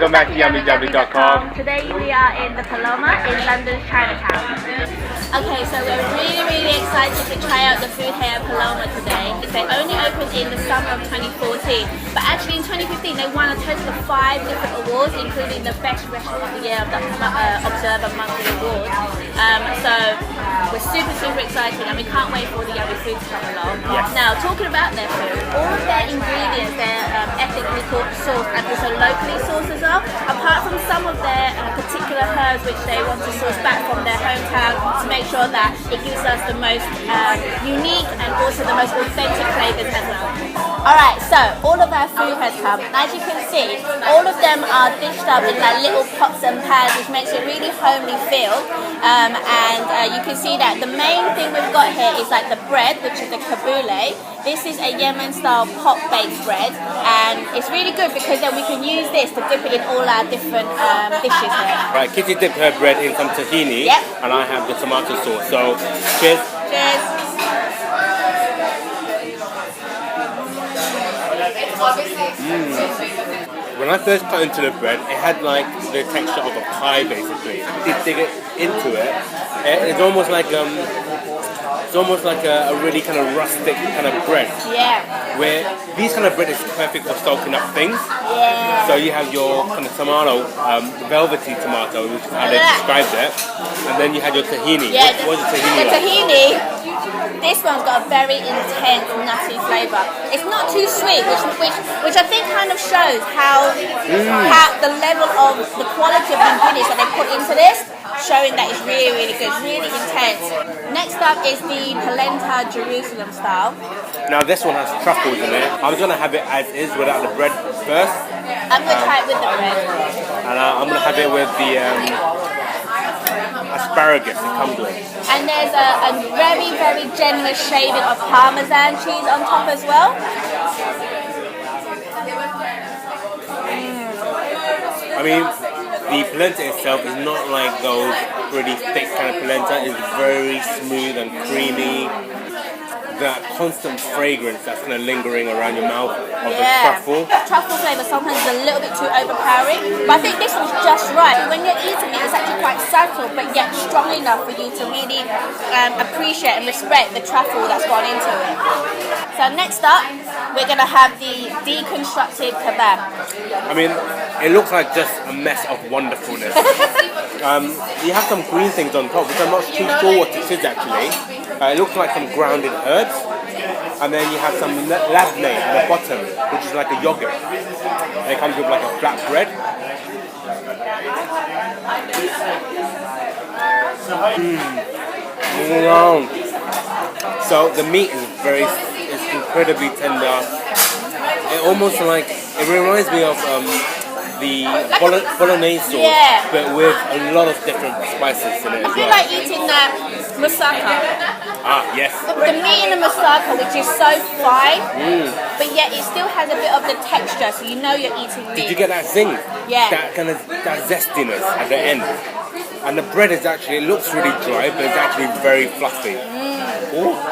welcome back to YummyJubbly.com. Today we are in the Palomar in London's Chinatown. Okay, so we're really excited to try out the food here at Palomar today. They only opened in the summer of 2014, but actually in 2015 they won a total of 5 different awards, including the Best Restaurant of the Year of the Observer Monthly Award. So we're super excited and we can't wait for all the yummy food to come along. Yes. Now, talking about their food, all of their ingredients, they're ethically sourced and also locally sourced as well, apart from some of their particular herbs which they want to source back from their hometown to make sure that it gives us the most unique and also the most authentic flavours as well. Alright, so all of our food has come. As you can see, all of them are dished up in like little pots and pans, which makes it really homely feel. And you can see that the main thing we've got here is like the bread, which is the Kubaneh. This is a Yemen style pot baked bread, and it's really good because then we can use this to dip it in all our different dishes here. Right, Kitty dipped her bread in some tahini, Yep. and I have the tomato sauce. So, cheers. Cheers. When I first cut into the bread, it had like the texture of a pie basically. You dig it into it, it's almost like a really kind of rustic kind of bread. Yeah. Where these kind of bread is perfect for soaking up things. Yeah. So you have your kind of tomato, velvety tomato, which is how they described it, and then you had your tahini. Yeah, What's the tahini the like? tahini, this one's got a very intense nutty flavour. It's not too sweet, which I think kind of shows how the level of the quality of the ingredients that they put into this, showing that it's really good, really intense. Next up is the Polenta Jerusalem style. Now this one has truffles in it. I'm going to have it as is without the bread first. I'm going to try it with the bread. And I'm going to have it with the asparagus it comes with. And there's a very generous shaving of Parmesan cheese on top as well. I mean, the polenta itself is not like those pretty thick kind of polenta. It's very smooth and creamy. That constant fragrance that's kind of lingering around your mouth of the truffle. Truffle flavour sometimes is a little bit too overpowering, but I think this one's just right. When you're eating it, it's actually quite subtle, but yet strong enough for you to really appreciate and respect the truffle that's gone into it. So next up, we're going to have the deconstructed kebab. I mean, it looks like just a mess of wonderfulness. You have some green things on top, which I'm not too sure what it is actually. It looks like some grounded herbs, and then you have some labneh at the bottom, which is like a yogurt, and it comes with like a flat bread. So the meat is incredibly tender. It reminds me of the bolognese sauce, but with a lot of different spices in it as I feel well. like eating that moussaka. Ah, yes. The meat in the moussaka, which is so fine, but yet it still has a bit of the texture, so you know you're eating meat. Did you get that zing? Yeah. That zestiness at the end. And the bread is actually, it looks really dry, but it's actually very fluffy.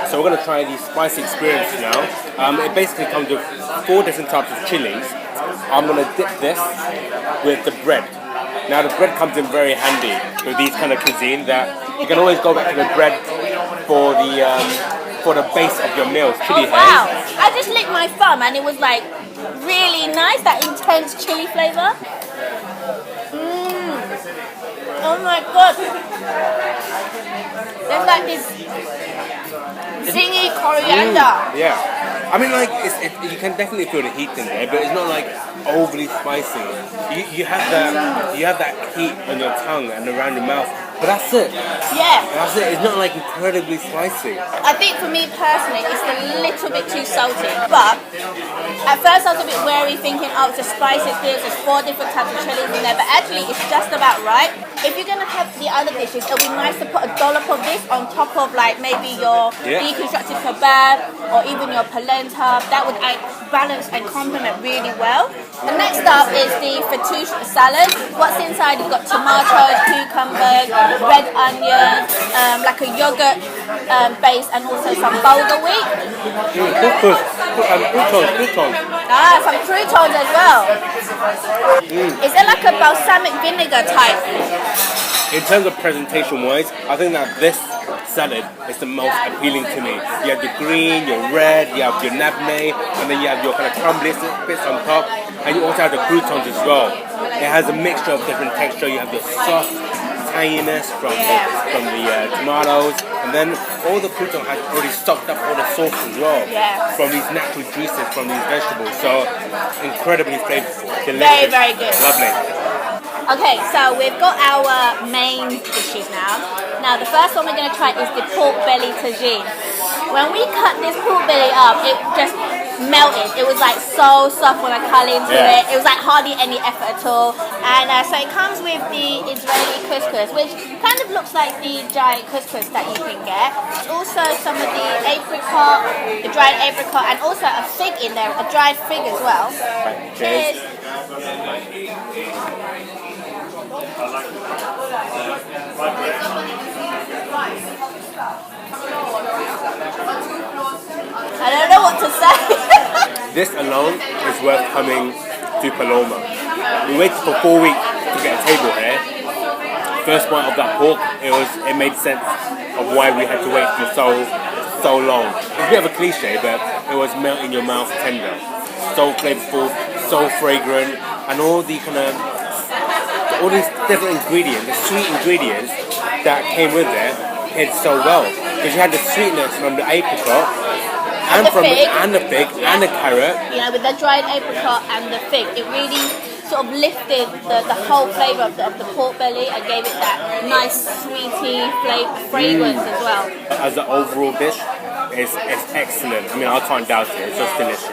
So we're going to try the spicy experience now. It basically comes with 4 different types of chilies. I'm going to dip this with the bread. Now the bread comes in very handy with these kind of cuisine that you can always go back to the bread for the base of your meals. Chili Wow! I just licked my thumb and it was like really nice, that intense chili flavour. Oh my god! There's like this zingy coriander. Yeah. I mean, like, you can definitely feel the heat in there, but it's not like overly spicy. You have that heat on your tongue and around your mouth, but that's it. Yeah. That's it. It's not like incredibly spicy. I think for me personally, it's a little bit too salty. But at first I was a bit wary, thinking, oh, it's a spicy experience. There's 4 different types of chilies in there, but actually it's just about right. If you're gonna have the other dishes, it'll be nice to put a dollop of this on top of like maybe your deconstructed kebab or even your polenta. That would balance and complement really well. The next up is the fattoush salad. What's inside? You've got tomatoes, cucumbers, red onions, like a yogurt base and also some bulgur wheat. Croutons. Ah, some croutons as well. Is it like a balsamic vinegar type? In terms of presentation wise, I think that this salad is the most appealing to me. You have your green, your red, you have your nabne, and then you have your kind of crumbly bits on top, and you also have the croutons as well. It has a mixture of different texture. You have your soft tanginess from the tomatoes, and then all the crouton has already soaked up all the sauce as well from these natural juices from these vegetables. So incredibly flavorful, delicious, very, very good, lovely. Okay, so we've got our main dishes now. Now the first one we're going to try is the pork belly tajine. When we cut this pork belly up, it just melted. It was like so soft when I cut into it. It was like hardly any effort at all. And so it comes with the Israeli couscous, which kind of looks like the giant couscous that you can get. Also some of the apricot, the dried apricot, and also a fig in there, a dried fig as well. Cheers. I don't know what to say. This alone is worth coming to Palomar. We waited for 4 weeks to get a table here. First bite of that pork, it made sense of why we had to wait for so long. It's a bit of a cliche, but it was melt in your mouth tender. So flavorful, so fragrant, and all these different ingredients, the sweet ingredients that came with it, hit so well. Because you had the sweetness from the apricot, and the fig, and the carrot. You know, with the dried apricot and the fig, it really sort of lifted the whole flavour of the pork belly and gave it that nice sweety fragrance as well. As an overall dish, it's excellent. I mean, I can't doubt it. It's just delicious.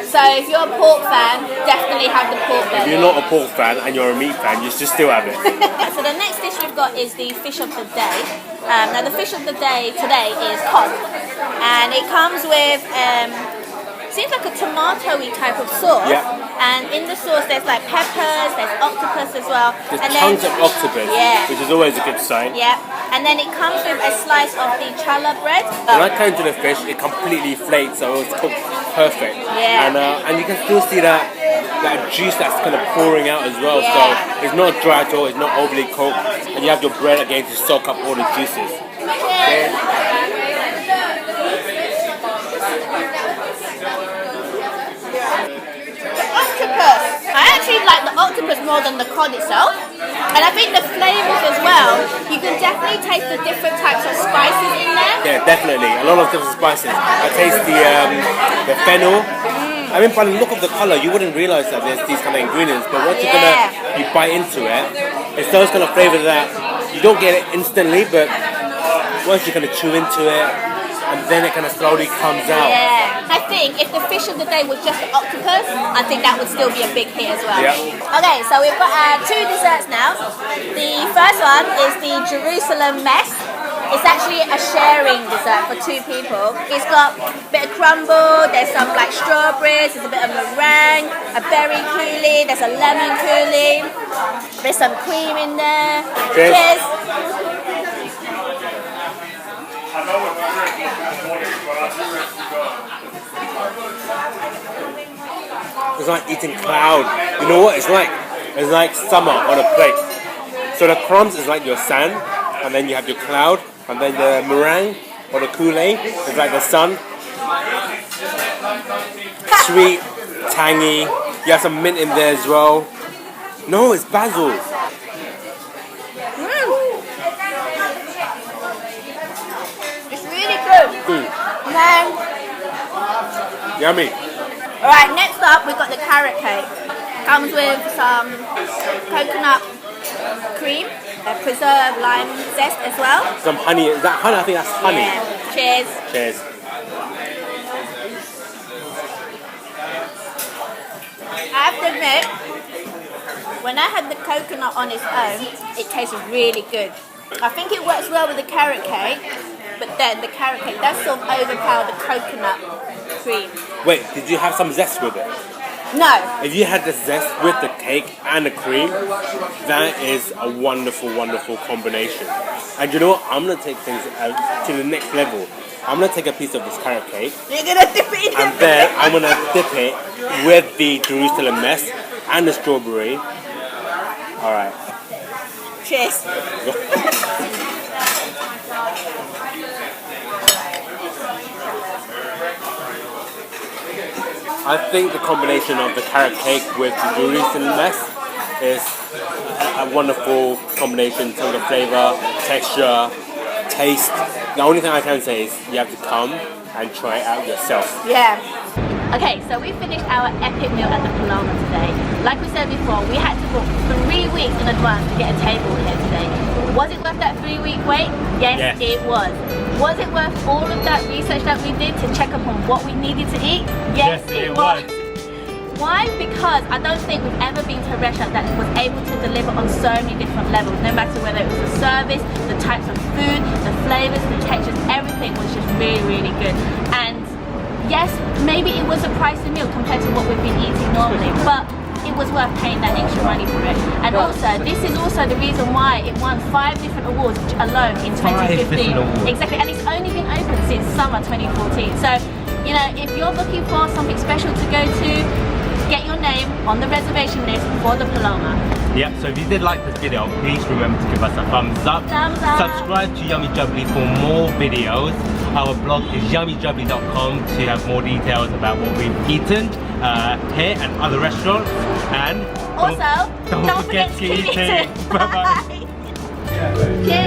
So if you're a pork fan, definitely have the pork belly. If you're not a pork fan and you're a meat fan, you should still have it. So the next dish we've got is the fish of the day. Now the fish of the day today is cod, and it comes with seems like a tomato-y type of sauce. And in the sauce there's like peppers, there's octopus as well. There's tons of octopus, which is always a good sign. And then it comes with a slice of the challah bread. When I came to the fish, it completely flaked, so it was cooked perfect. And you can still see that juice that's kind of pouring out as well. So it's not dry at all, it's not overly cooked. And you have your bread again to soak up all the juices. Octopus. I actually like the octopus more than the cod itself, and I think the flavours as well. You can definitely taste the different types of spices in there. Yeah, definitely. A lot of different spices. I taste the fennel. I mean, by the look of the colour, you wouldn't realise that there's these kind of ingredients, but once you bite into it, it's those kind of flavours that you don't get it instantly, but once you kind of chew into it, and then it kind of slowly comes out. I think if the fish of the day was just the octopus, I think that would still be a big hit as well. Okay, so we've got two desserts now. The first one is the Jerusalem mess. It's actually a sharing dessert for two people. It's got a bit of crumble, there's some like strawberries, there's a bit of meringue, a berry coulis, there's a lemon coulis, there's some cream in there. Cheers. It's like eating cloud. You know what? It's like summer on a plate. So the crumbs is like your sand, and then you have your cloud, and then the meringue or the coulis is like the sun. Sweet, tangy. You have some mint in there as well. No, it's basil. It's really good. Yummy. Alright, next up we've got the carrot cake. Comes with some coconut cream, preserved lime zest as well. Some honey. Is that honey? I think that's honey. Cheers. Cheers. I have to admit, when I had the coconut on its own, it tasted really good. I think it works well with the carrot cake, but then the carrot cake does sort of overpower the coconut cream. Wait, did you have some zest with it? No. If you had the zest with the cake and the cream, that is a wonderful, wonderful combination. And you know what? I'm gonna take things to the next level. I'm gonna take a piece of this carrot cake. You're gonna dip it in And then I'm gonna dip it with the Jerusalem mess and the strawberry. Alright. Cheers. I think the combination of the carrot cake with the Jerusalem mess is a wonderful combination in terms of flavor, texture, taste. The only thing I can say is you have to come and try it out yourself. Yeah. Okay, so we finished our epic meal at the Palomar today. Like we said before, we had to book 3 weeks in advance to get a table here today. Was it worth that 3-week wait? Yes, it was. Was it worth all of that research that we did to check upon what we needed to eat? Yes, it was. Why? Because I don't think we've ever been to a restaurant that was able to deliver on so many different levels, no matter whether it was the service, the types of food, the flavors, the textures, everything was just really, really good. And yes, maybe it was a pricey meal compared to what we've been eating normally, but it was worth paying that extra money for it. And also, this is also the reason why it won 5 different awards alone in 2015. Exactly, and it's only been open since summer 2014. So, you know, if you're looking for something special to go to, get your name on the reservation list for the Palomar. Yep, so if you did like this video, please remember to give us a thumbs up. Thumbs up. Subscribe to Yummy Jubbly for more videos. Our blog is yummyjubbly.com to have more details about what we've eaten here and other restaurants. And Also, don't forget to keep eating. Bye bye. Cheers.